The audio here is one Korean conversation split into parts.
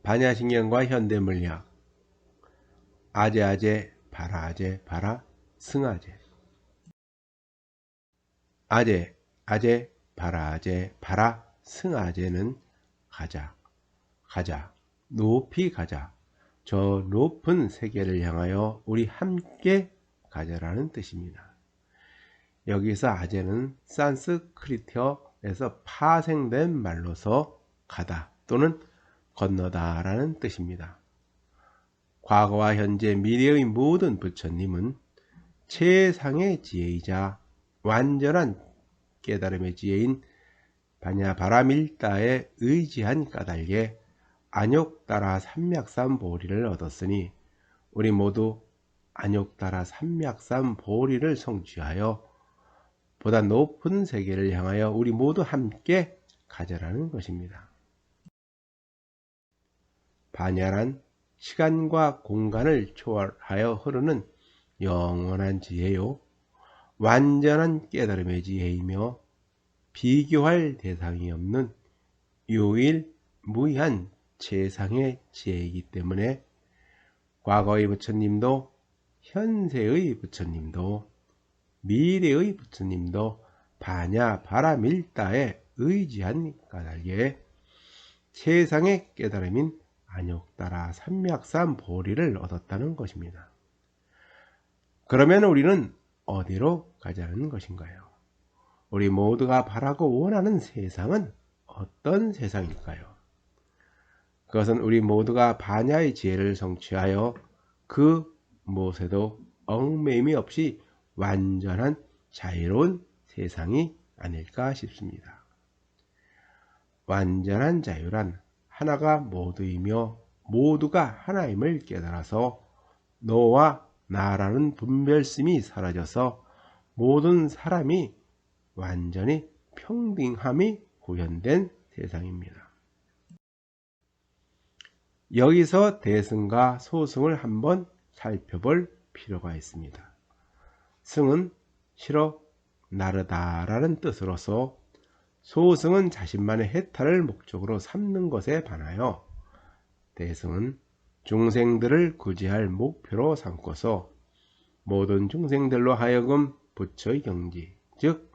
반야신경과 현대물리학. 아재, 바라, 승아재. 아재, 바라, 승아재는 가자, 높이 가자. 저 높은 세계를 향하여 우리 함께 가자라는 뜻입니다. 여기서 아재는 산스크리트어에서 파생된 말로서 가다 또는 건너다 라는 뜻입니다. 과거와 현재, 미래의 모든 부처님은 최상의 지혜이자 완전한 깨달음의 지혜인 바냐바라밀다에 의지한 까닭에 안욕따라 삼맥삼보리를 얻었으니 우리 모두 안욕따라 삼맥삼보리를 성취하여 보다 높은 세계를 향하여 우리 모두 함께 가자라는 것입니다. 반야란 시간과 공간을 초월하여 흐르는 영원한 지혜요, 완전한 깨달음의 지혜이며 비교할 대상이 없는 유일무이한 최상의 지혜이기 때문에 과거의 부처님도 현세의 부처님도 미래의 부처님도 바냐바라밀다에 의지한 까닭에 최상의 깨달음인 안욕따라 삼맥삼보리를 얻었다는 것입니다. 그러면 우리는 어디로 가자는 것인가요? 우리 모두가 바라고 원하는 세상은 어떤 세상일까요? 그것은 우리 모두가 반야의 지혜를 성취하여 그 무엇에도 얽매임이 없이 완전한 자유로운 세상이 아닐까 싶습니다. 완전한 자유란 하나가 모두이며 모두가 하나임을 깨달아서 너와 나라는 분별심이 사라져서 모든 사람이 완전히 평등함이 구현된 세상입니다. 여기서 대승과 소승을 한번 살펴볼 필요가 있습니다. 승은 실어 나르다라는 뜻으로서 소승은 자신만의 해탈을 목적으로 삼는 것에 반하여 대승은 중생들을 구제할 목표로 삼고서 모든 중생들로 하여금 부처의 경지, 즉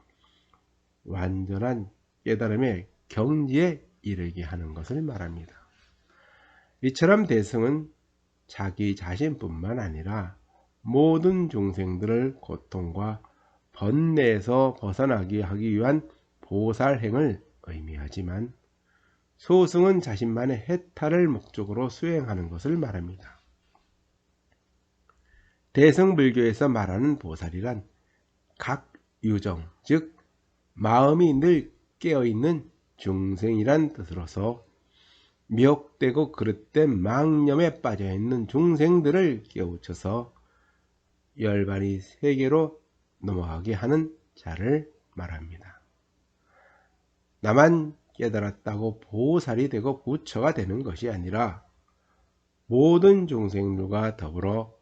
완전한 깨달음의 경지에 이르게 하는 것을 말합니다. 이처럼 대승은 자기 자신뿐만 아니라 모든 중생들을 고통과 번뇌에서 벗어나게 하기 위한 보살행을 의미하지만 소승은 자신만의 해탈을 목적으로 수행하는 것을 말합니다. 대승불교에서 말하는 보살이란 각 유정, 즉 마음이 늘 깨어있는 중생이란 뜻으로서 미혹되고 그릇된 망념에 빠져있는 중생들을 깨우쳐서 열반의 세계로 넘어가게 하는 자를 말합니다. 나만 깨달았다고 보살이 되고 부처가 되는 것이 아니라 모든 중생들과 더불어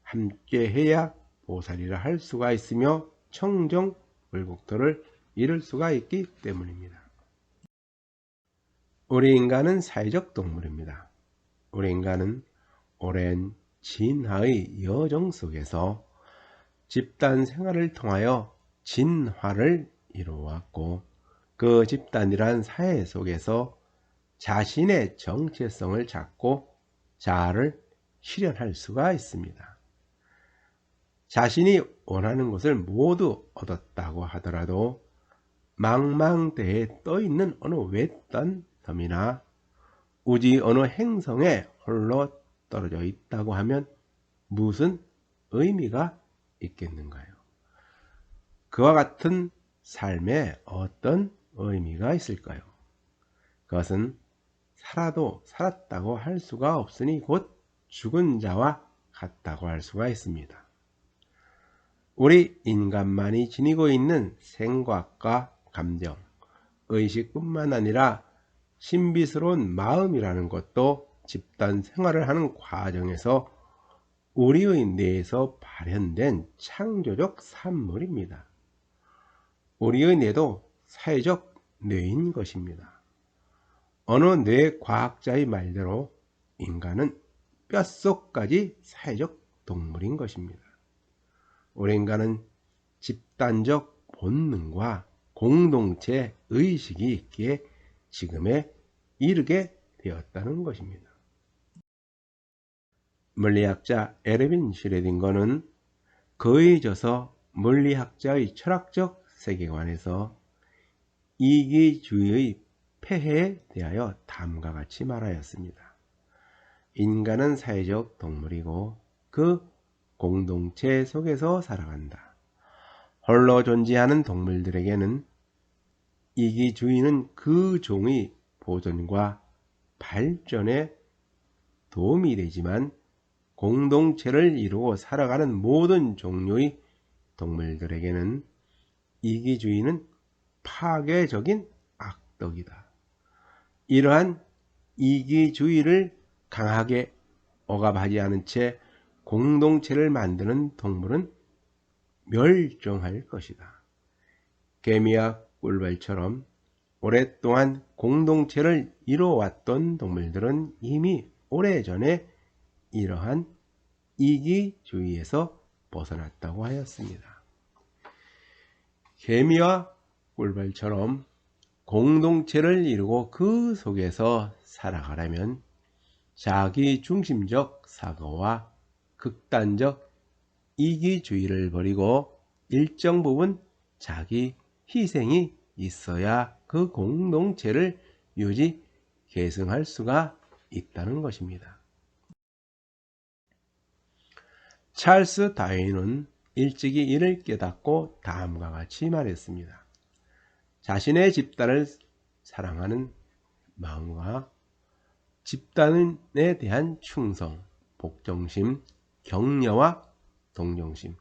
함께 해야 보살이라 할 수가 있으며 청정불국토를 이룰 수가 있기 때문입니다. 우리 인간은 사회적 동물입니다. 우리 인간은 오랜 진화의 여정 속에서 집단 생활을 통하여 진화를 이루어왔고 그 집단이란 사회 속에서 자신의 정체성을 찾고 자아를 실현할 수가 있습니다. 자신이 원하는 것을 모두 얻었다고 하더라도 망망대해에 떠있는 어느 외딴 섬이나 우지 어느 행성에 홀로 떨어져 있다고 하면 무슨 의미가 있겠는가요? 그와 같은 삶에 어떤 의미가 있을까요? 그것은 살아도 살았다고 할 수가 없으니 곧 죽은 자와 같다고 할 수가 있습니다. 우리 인간만이 지니고 있는 생각과 감정, 의식뿐만 아니라 신비스러운 마음이라는 것도 집단 생활을 하는 과정에서 우리의 뇌에서 발현된 창조적 산물입니다. 우리의 뇌도 사회적 뇌인 것입니다. 어느 뇌과학자의 말대로 인간은 뼛속까지 사회적 동물인 것입니다. 우리 인간은 집단적 본능과 공동체 의식이 있기에 지금에 이르게 되었다는 것입니다. 물리학자 에르빈 슈레딩거는 그에 져서 물리학자의 철학적 세계관에서 이기주의의 폐해에 대하여 다음과 같이 말하였습니다. 인간은 사회적 동물이고 그 공동체 속에서 살아간다. 홀로 존재하는 동물들에게는 이기주의는 그 종의 보존과 발전에 도움이 되지만 공동체를 이루고 살아가는 모든 종류의 동물들에게는 이기주의는 파괴적인 악덕이다. 이러한 이기주의를 강하게 억압하지 않은 채 공동체를 만드는 동물은 멸종할 것이다. 개미와 꿀벌처럼 오랫동안 공동체를 이루어왔던 동물들은 이미 오래전에 이러한 이기주의에서 벗어났다고 하였습니다. 개미와 꿀벌처럼 공동체를 이루고 그 속에서 살아가려면 자기중심적 사고와 극단적 이기주의를 버리고 일정 부분 자기 희생이 있어야 그 공동체를 유지 계승할 수가 있다는 것입니다. 찰스 다윈은 일찍이 이를 깨닫고 다음과 같이 말했습니다. 자신의 집단을 사랑하는 마음과 집단에 대한 충성, 복종심, 격려와 동정심,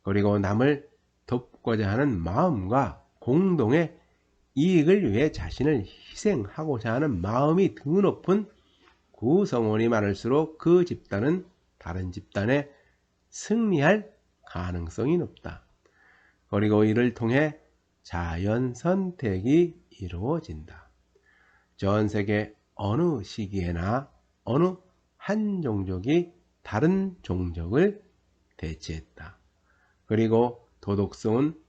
그리고 남을 돕고자 하는 마음과 공동의 이익을 위해 자신을 희생하고자 하는 마음이 드높은 구성원이 많을수록 그 집단은 다른 집단에 승리할 가능성이 높다. 그리고 이를 통해 자연 선택이 이루어진다. 전 세계 어느 시기에나 어느 한 종족이 다른 종족을 대체했다. 그리고 도덕성은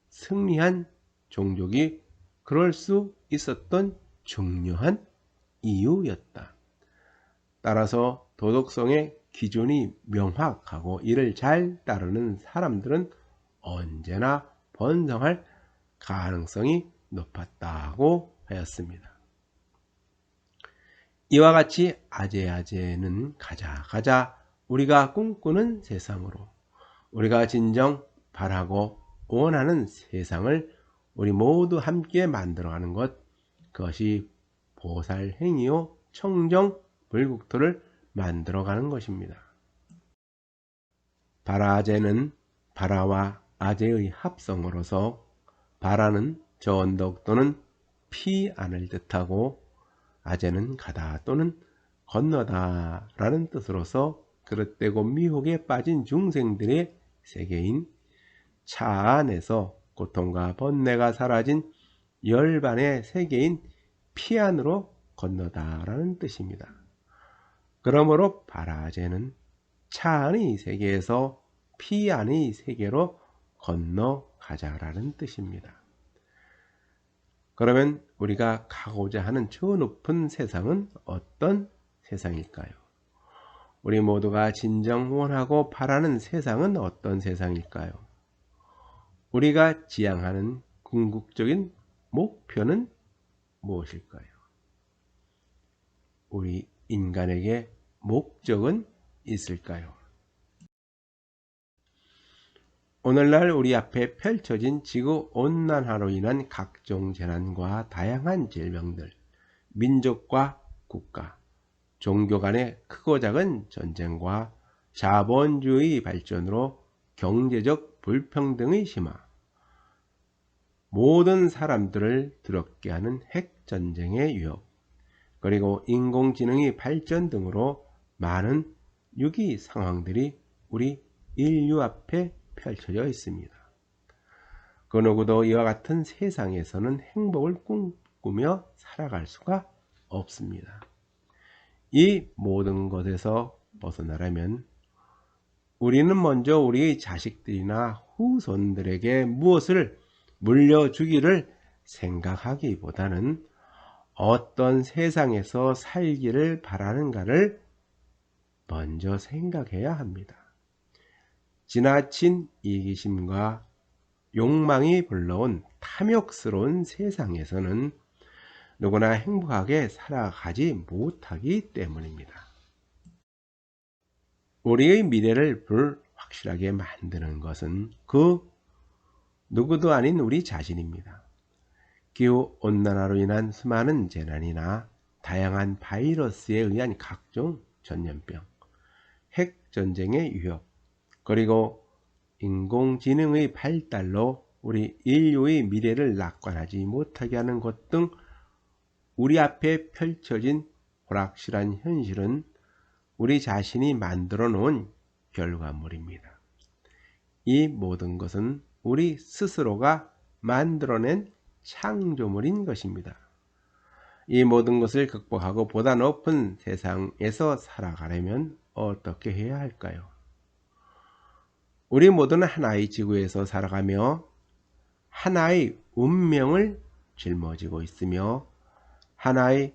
승리한 종족이 그럴 수 있었던 중요한 이유였다. 따라서 도덕성의 기준이 명확하고 이를 잘 따르는 사람들은 언제나 번성할 가능성이 높았다고 하였습니다. 이와 같이 아재아재는 가자 우리가 꿈꾸는 세상으로, 우리가 진정 바라고 원하는 세상을 우리 모두 함께 만들어가는 것, 그것이 보살행위요 청정불국토를 만들어가는 것입니다. 바라아재는 바라와 아재의 합성어로서 바라는 저 언덕 또는 피안을 뜻하고 아재는 가다 또는 건너다 라는 뜻으로서 그릇되고 미혹에 빠진 중생들의 세계인 차 안에서 고통과 번뇌가 사라진 열반의 세계인 피안으로 건너다 라는 뜻입니다. 그러므로 바라아재는 차 안의 세계에서 피안의 세계로 건너가자라는 뜻입니다. 그러면 우리가 가고자 하는 저 높은 세상은 어떤 세상일까요? 우리 모두가 진정 원하고 바라는 세상은 어떤 세상일까요? 우리가 지향하는 궁극적인 목표는 무엇일까요? 우리 인간에게 목적은 있을까요? 오늘날 우리 앞에 펼쳐진 지구온난화로 인한 각종 재난과 다양한 질병들, 민족과 국가, 종교 간의 크고 작은 전쟁과 자본주의 발전으로 경제적 불평등의 심화, 모든 사람들을 두렵게 하는 핵전쟁의 위협, 그리고 인공지능의 발전 등으로 많은 위기 상황들이 우리 인류 앞에 펼쳐져 있습니다. 그 누구도 이와 같은 세상에서는 행복을 꿈꾸며 살아갈 수가 없습니다. 이 모든 것에서 벗어나려면 우리는 먼저 우리 자식들이나 후손들에게 무엇을 물려주기를 생각하기보다는 어떤 세상에서 살기를 바라는가를 먼저 생각해야 합니다. 지나친 이기심과 욕망이 불러온 탐욕스러운 세상에서는 누구나 행복하게 살아가지 못하기 때문입니다. 우리의 미래를 불확실하게 만드는 것은 그 누구도 아닌 우리 자신입니다. 기후온난화로 인한 수많은 재난이나 다양한 바이러스에 의한 각종 전염병, 핵전쟁의 위협, 그리고 인공지능의 발달로 우리 인류의 미래를 낙관하지 못하게 하는 것 등 우리 앞에 펼쳐진 불확실한 현실은 우리 자신이 만들어 놓은 결과물입니다. 이 모든 것은 우리 스스로가 만들어낸 창조물인 것입니다. 이 모든 것을 극복하고 보다 높은 세상에서 살아가려면 어떻게 해야 할까요? 우리 모두는 하나의 지구에서 살아가며 하나의 운명을 짊어지고 있으며 하나의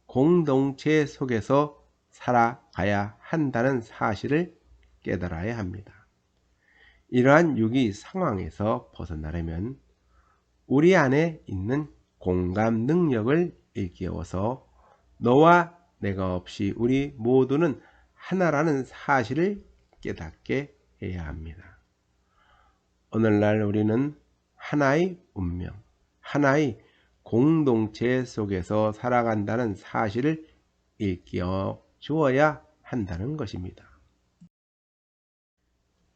공동체 속에서 살아가야 한다는 사실을 깨달아야 합니다. 이러한 위기 상황에서 벗어나려면 우리 안에 있는 공감 능력을 일깨워서 너와 내가 없이 우리 모두는 하나라는 사실을 깨닫게 해야 합니다. 오늘날 우리는 하나의 운명, 하나의 공동체 속에서 살아간다는 사실을 일깨워 주어야 한다는 것입니다.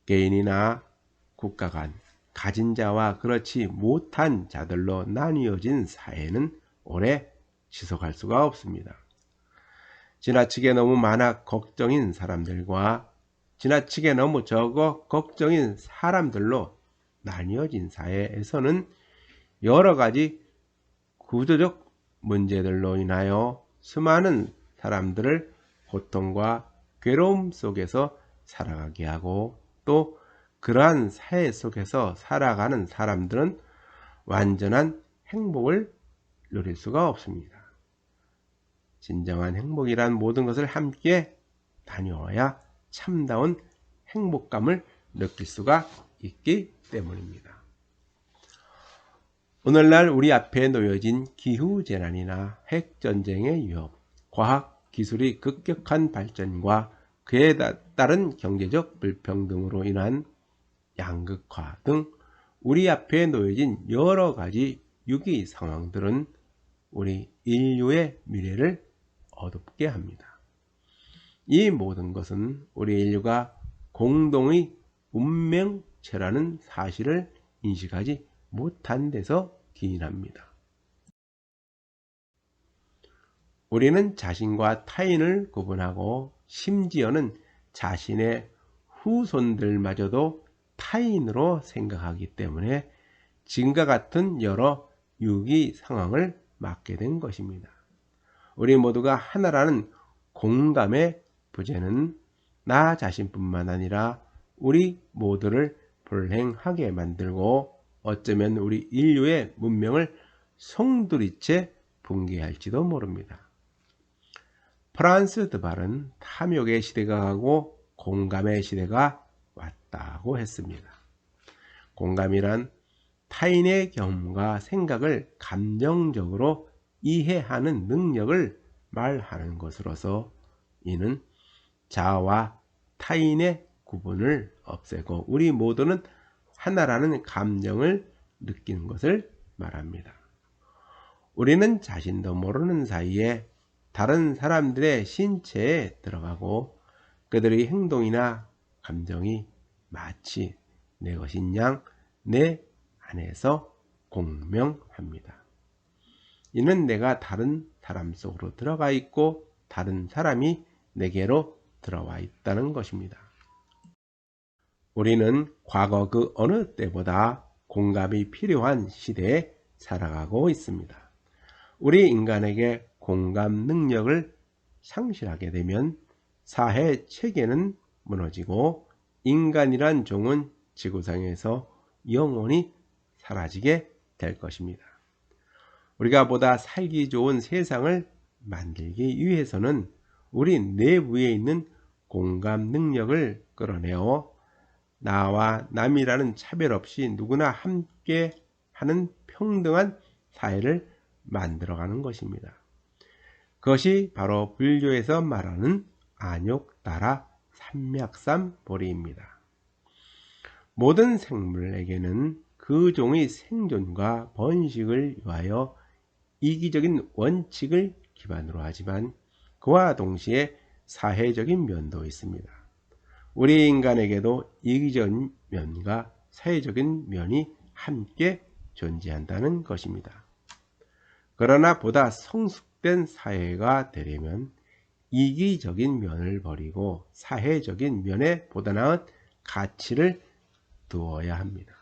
개인이나 국가 간, 가진 자와 그렇지 못한 자들로 나뉘어진 사회는 오래 지속할 수가 없습니다. 지나치게 너무 많아 걱정인 사람들과 지나치게 너무 적어 걱정인 사람들로 나뉘어진 사회에서는 여러 가지 구조적 문제들로 인하여 수많은 사람들을 고통과 괴로움 속에서 살아가게 하고 또 그러한 사회 속에서 살아가는 사람들은 완전한 행복을 누릴 수가 없습니다. 진정한 행복이란 모든 것을 함께 다녀야 참다운 행복감을 느낄 수가 있기 때문입니다. 오늘날 우리 앞에 놓여진 기후재난이나 핵전쟁의 위협, 과학기술의 급격한 발전과 그에 따른 경제적 불평등으로 인한 양극화 등 우리 앞에 놓여진 여러 가지 위기 상황들은 우리 인류의 미래를 어둡게 합니다. 이 모든 것은 우리 인류가 공동의 운명체라는 사실을 인식하지 못한 데서 기인합니다. 우리는 자신과 타인을 구분하고 심지어는 자신의 후손들마저도 타인으로 생각하기 때문에 지금과 같은 여러 위기 상황을 맞게 된 것입니다. 우리 모두가 하나라는 공감의 부재는 나 자신뿐만 아니라 우리 모두를 불행하게 만들고 어쩌면 우리 인류의 문명을 송두리째 붕괴할지도 모릅니다. 프란스 드발은 탐욕의 시대가 가고 공감의 시대가 왔다고 했습니다. 공감이란 타인의 경험과 생각을 감정적으로 이해하는 능력을 말하는 것으로서 이는 자아와 타인의 구분을 없애고 우리 모두는 하나라는 감정을 느끼는 것을 말합니다. 우리는 자신도 모르는 사이에 다른 사람들의 신체에 들어가고 그들의 행동이나 감정이 마치 내 것인 양 내 안에서 공명합니다. 이는 내가 다른 사람 속으로 들어가 있고 다른 사람이 내게로 들어와 있다는 것입니다. 우리는 과거 그 어느 때보다 공감이 필요한 시대에 살아가고 있습니다. 우리 인간에게 공감 능력을 상실하게 되면 사회 체계는 무너지고 인간이란 종은 지구상에서 영원히 사라지게 될 것입니다. 우리가 보다 살기 좋은 세상을 만들기 위해서는 우리 내부에 있는 공감 능력을 끌어내어 나와 남이라는 차별 없이 누구나 함께 하는 평등한 사회를 만들어가는 것입니다. 그것이 바로 불교에서 말하는 안욕따라 삼맥삼보리입니다. 모든 생물에게는 그 종의 생존과 번식을 위하여 이기적인 원칙을 기반으로 하지만 그와 동시에 사회적인 면도 있습니다. 우리 인간에게도 이기적인 면과 사회적인 면이 함께 존재한다는 것입니다. 그러나 보다 성숙된 사회가 되려면 이기적인 면을 버리고 사회적인 면에 보다 나은 가치를 두어야 합니다.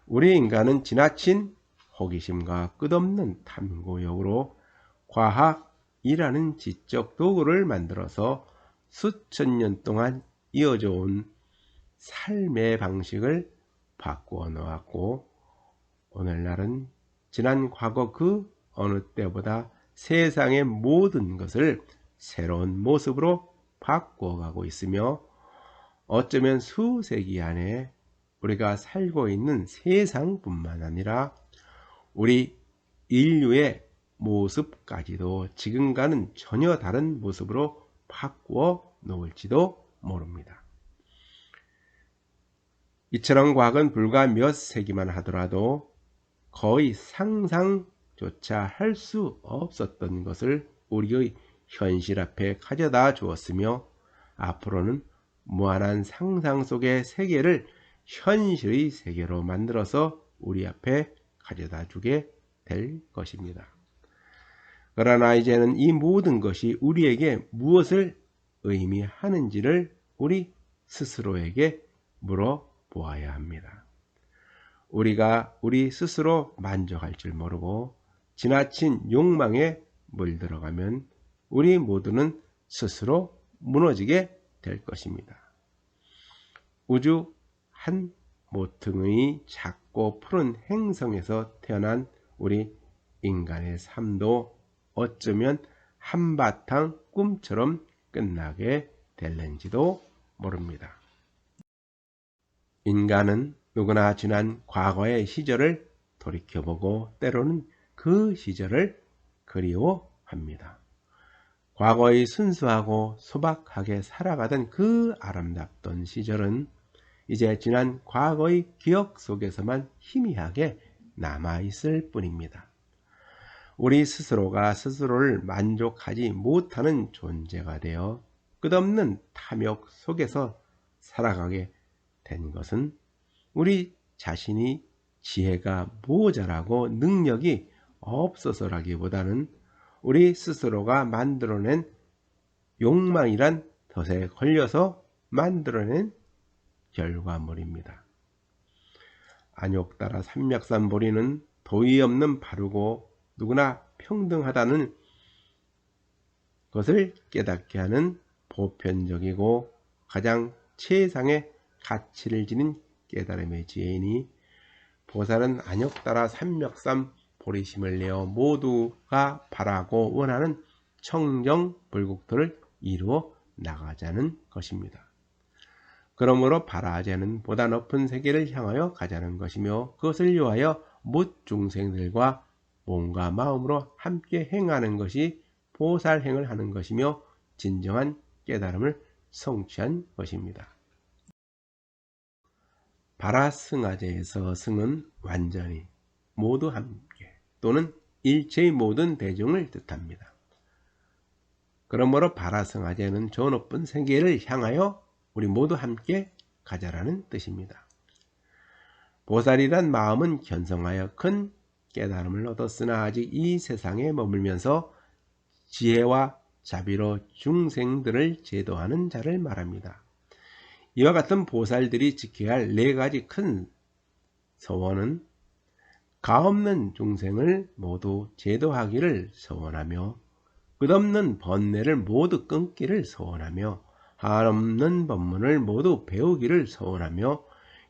우리 인간은 지나친 호기심과 끝없는 탐구욕으로 과학이라는 지적 도구를 만들어서 수천 년 동안 이어져 온 삶의 방식을 바꾸어 놓았고, 오늘날은 지난 과거 그 어느 때보다 세상의 모든 것을 새로운 모습으로 바꾸어 가고 있으며, 어쩌면 수세기 안에 우리가 살고 있는 세상뿐만 아니라 우리 인류의 모습까지도 지금과는 전혀 다른 모습으로 바꾸어 놓을지도 모릅니다. 이처럼 과거는 불과 몇 세기만 하더라도 거의 상상조차 할 수 없었던 것을 우리의 현실 앞에 가져다 주었으며, 앞으로는 무한한 상상 속의 세계를 현실의 세계로 만들어서 우리 앞에 가져다 주게 될 것입니다. 그러나 이제는 이 모든 것이 우리에게 무엇을 의미하는지를 우리 스스로에게 물어보아야 합니다. 우리가 우리 스스로 만족할 줄 모르고 지나친 욕망에 물들어가면 우리 모두는 스스로 무너지게 될 것입니다. 우주 한 모퉁의 작고 푸른 행성에서 태어난 우리 인간의 삶도 어쩌면 한바탕 꿈처럼 끝나게 될는지도 모릅니다. 인간은 누구나 지난 과거의 시절을 돌이켜보고 때로는 그 시절을 그리워합니다. 과거의 순수하고 소박하게 살아가던 그 아름답던 시절은 이제 지난 과거의 기억 속에서만 희미하게 남아있을 뿐입니다. 우리 스스로가 스스로를 만족하지 못하는 존재가 되어 끝없는 탐욕 속에서 살아가게 된 것은 우리 자신이 지혜가 모자라고 능력이 없어서라기보다는 우리 스스로가 만들어낸 욕망이란 덫에 걸려서 만들어낸 결과물입니다. 안욕따라 삼맥삼보리는 도의 없는 바르고 누구나 평등하다는 것을 깨닫게 하는 보편적이고 가장 최상의 가치를 지닌 깨달음의 지혜이니, 보살은 안욕따라 삼맥삼보리심을 내어 모두가 바라고 원하는 청정불국토를 이루어 나가자는 것입니다. 그러므로 바라자는 보다 높은 세계를 향하여 가자는 것이며, 그것을 위하여 뭇 중생들과 몸과 마음으로 함께 행하는 것이 보살행을 하는 것이며 진정한 깨달음을 성취한 것입니다. 바라승하제에서 승은 완전히 모두 함께 또는 일체의 모든 대중을 뜻합니다. 그러므로 바라승하제는 저 높은 세계를 향하여 우리 모두 함께 가자라는 뜻입니다. 보살이란 마음은 견성하여 큰 깨달음을 얻었으나 아직 이 세상에 머물면서 지혜와 자비로 중생들을 제도하는 자를 말합니다. 이와 같은 보살들이 지켜야 할 4가지 큰 서원은 가없는 중생을 모두 제도하기를 서원하며, 끝없는 번뇌를 모두 끊기를 소원하며 한없는 법문을 모두 배우기를 소원하며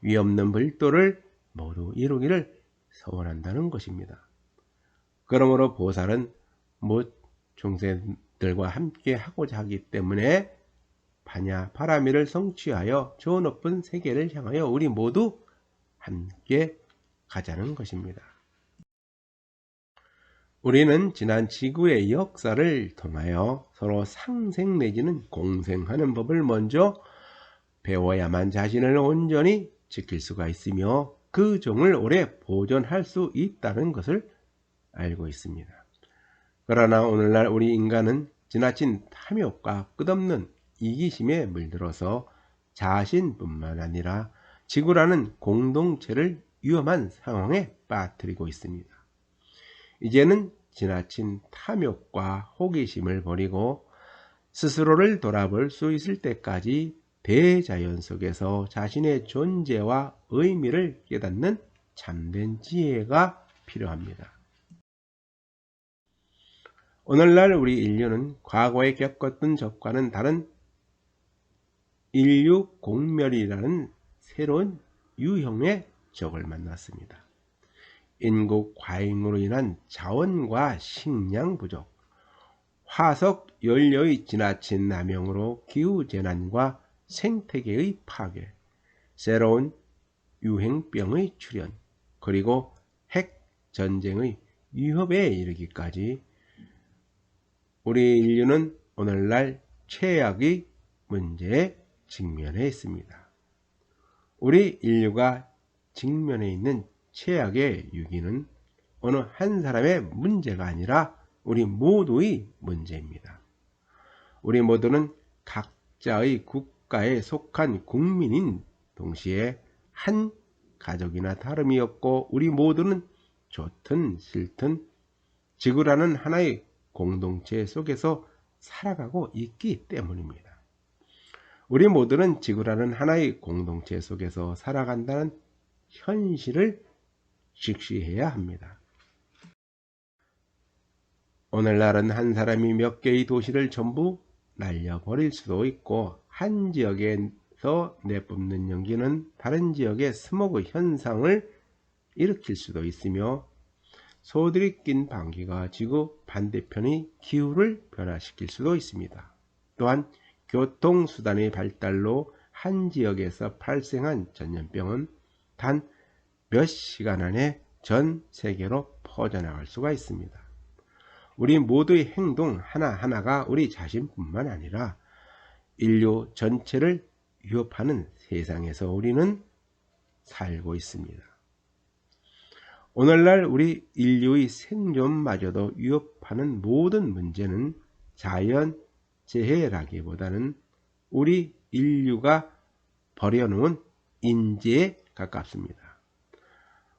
위없는 불도를 모두 이루기를 소원한다는 것입니다. 그러므로 보살은 못 중생들과 함께 하고자 하기 때문에 파냐 파라미를 성취하여 저 높은 세계를 향하여 우리 모두 함께 가자는 것입니다. 우리는 지난 지구의 역사를 통하여 서로 상생 내지는 공생하는 법을 먼저 배워야만 자신을 온전히 지킬 수가 있으며 그 종을 오래 보존할 수 있다는 것을 알고 있습니다. 그러나 오늘날 우리 인간은 지나친 탐욕과 끝없는 이기심에 물들어서 자신뿐만 아니라 지구라는 공동체를 위험한 상황에 빠뜨리고 있습니다. 이제는 지나친 탐욕과 호기심을 버리고 스스로를 돌아볼 수 있을 때까지 대자연 속에서 자신의 존재와 의미를 깨닫는 참된 지혜가 필요합니다. 오늘날 우리 인류는 과거에 겪었던 적과는 다른 인류 공멸이라는 새로운 유형의 적을 만났습니다. 인구 과잉으로 인한 자원과 식량 부족, 화석 연료의 지나친 남용으로 기후재난과 생태계의 파괴, 새로운 유행병의 출현, 그리고 핵전쟁의 위협에 이르기까지 우리 인류는 오늘날 최악의 문제에 직면해 있습니다. 우리 인류가 직면해 있는 최악의 위기는 어느 한 사람의 문제가 아니라 우리 모두의 문제입니다. 우리 모두는 각자의 국가에 속한 국민인 동시에 한 가족이나 다름이 없고 우리 모두는 좋든 싫든 지구라는 하나의 공동체 속에서 살아가고 있기 때문입니다. 우리 모두는 지구라는 하나의 공동체 속에서 살아간다는 현실을 직시해야 합니다. 오늘날은 한 사람이 몇 개의 도시를 전부 날려버릴 수도 있고 한 지역에서 내뿜는 연기는 다른 지역의 스모그 현상을 일으킬 수도 있으며 소들이 낀 방귀가 지구 반대편의 기후를 변화시킬 수도 있습니다. 또한 교통수단의 발달로 한 지역에서 발생한 전염병은 단 몇 시간 안에 전 세계로 퍼져나갈 수가 있습니다. 우리 모두의 행동 하나하나가 우리 자신뿐만 아니라 인류 전체를 위협하는 세상에서 우리는 살고 있습니다. 오늘날 우리 인류의 생존마저도 위협하는 모든 문제는 자연재해라기보다는 우리 인류가 버려놓은 인재에 가깝습니다.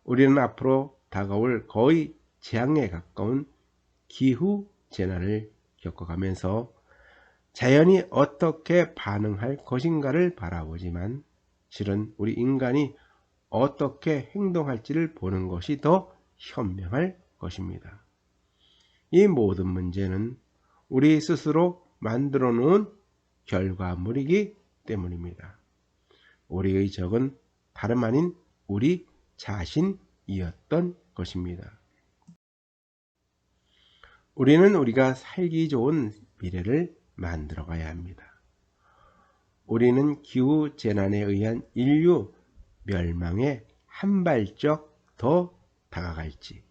우리는 앞으로 다가올 거의 재앙에 가까운 기후재난을 겪어가면서 자연이 어떻게 반응할 것인가를 바라보지만 실은 우리 인간이 어떻게 행동할지를 보는 것이 더 현명할 것입니다. 이 모든 문제는 우리 스스로 만들어 놓은 결과물이기 때문입니다. 우리의 적은 다름 아닌 우리 자신이었던 것입니다. 우리는 우리가 살기 좋은 미래를 만들어 가야 합니다. 우리는 기후재난에 의한 인류 멸망에 한 발짝 더 다가갈지,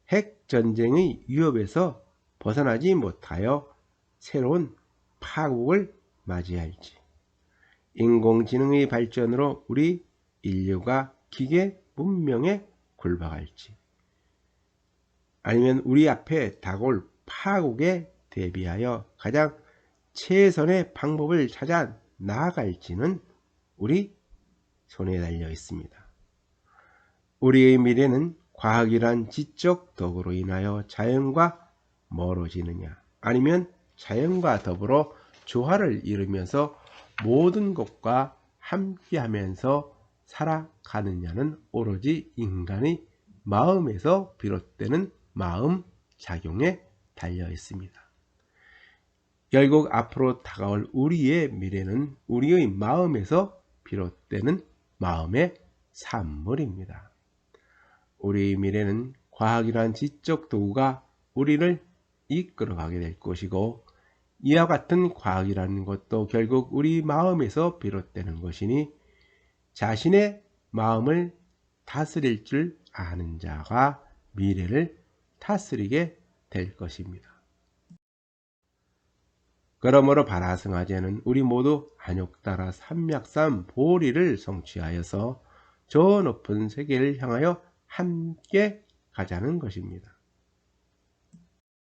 핵전쟁의 위협에서 벗어나지 못하여 새로운 파국을 맞이할지, 인공지능의 발전으로 우리 인류가 기계 문명에 굴복할지, 아니면 우리 앞에 다가올 파국에 대비하여 가장 최선의 방법을 찾아 나아갈지는 우리 손에 달려 있습니다. 우리의 미래는 과학이란 지적 도구로 인하여 자연과 멀어지느냐, 아니면 자연과 더불어 조화를 이루면서 모든 것과 함께하면서 살아가느냐는 오로지 인간의 마음에서 비롯되는 마음 작용에 달려 있습니다. 결국 앞으로 다가올 우리의 미래는 우리의 마음에서 비롯되는 마음의 산물입니다. 우리의 미래는 과학이란 지적 도구가 우리를 이끌어가게 될 것이고, 이와 같은 과학이라는 것도 결국 우리 마음에서 비롯되는 것이니 자신의 마음을 다스릴 줄 아는 자가 미래를 다스리게 될 것입니다. 그러므로 바라승하제는 우리 모두 안욕따라 삼맥산 보리를 성취하여서 저 높은 세계를 향하여 함께 가자는 것입니다.